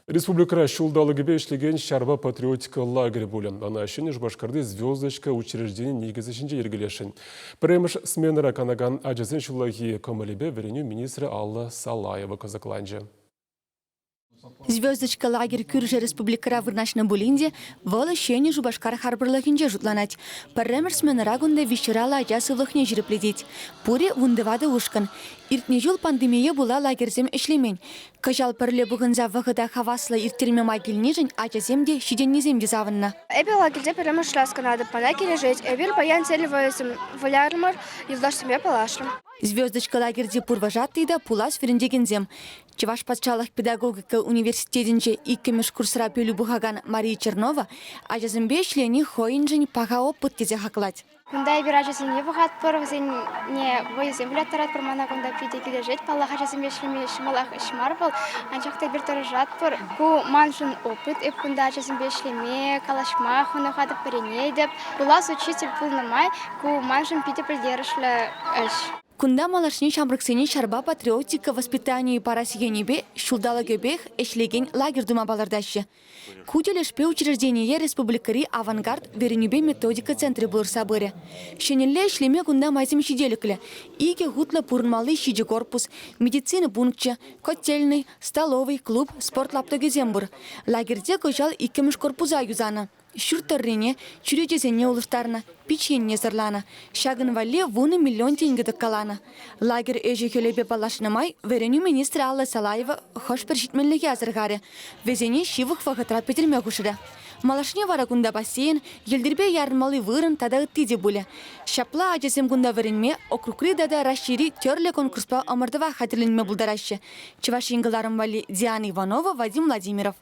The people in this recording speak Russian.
Республика шулдалыгыбе ишлеген шарба патриотика лагерь болен. Ана үшін Башкарды звездочка учреждение негізішінже ергелешін. Премыш сменера канаган ажызын шулаги комалибе вереню министра Алла Салаева казакланжа. Звездочка лагерь Кюржа республикара вырнашна булинде валы шені Жубашкар харбырлахинже жутланать. Парремер сменера гунда вещерала ажасы влахне жирепледеть. Пуре вундывады ушкан. Иртне жул пандемия була лагерзем эшлемень. Кажал парле бугынза вағыда хавасла иртерме магильнижен ажаземде шиденнеземде завынна. Эбел лагерде парремер шласка надо пана кележеть. Эбел баян цели валярмар юлдаш себе палашрым. Звездочка лагерде пурважаттыйда пулас ферендегензем. Чеваш патчалах педагогика университетинче иккемеш курсра пелю бухаган Мария Чернова ажазымбе шлени хоинжен пага опыт тезе хаклать. Кунда ибиражасын не бухат порвазен не воезем билетарат пормана кунда пиде кележеть паллах ажазымбе шлеми шмалах шмар был анчакта бир торжат пор ку маншын опыт эп кунда ажазымбе шлеме калашма хунахата перене деп пулас учитель пулнамай ку маншын пиде придержля эш. Кунда малашни шамрыксени шарба патриотика воспитанию парасигенебе шулдалагебех эшлеген лагерь дума балардашы. Кутелешпе учреждение республикари авангард веренебе методика центры был сабыры. Шенелле эшлеме кунда майзем шиделіклі. Иге гутла пурнмалы шиде корпус, медицина пунктче, котельный, столовый, клуб, спортлаптогезембур. Лагерде кожал иккемеш корпуза юзана. Шүртаррине, чүречесене улыштарна, печенне зарлана. Шагын вале вуны миллион тенге доккалана. Лагерь эже хелебе балашнамай, вереню министра Алла Салаева хош першитменлеге азыргаре. Везене шивых вағытра петерме кушыра. Малашне варагунда бассейн, елдербе ярмалы вырын тада ыттиде буле. Шапла ажесем гунда веренме, окрукри дада расшири терле конкурспа омырдыва хатырленме булдарашы. Чеваш ингыларым вали Диана Иванова, Вадим Владимиров.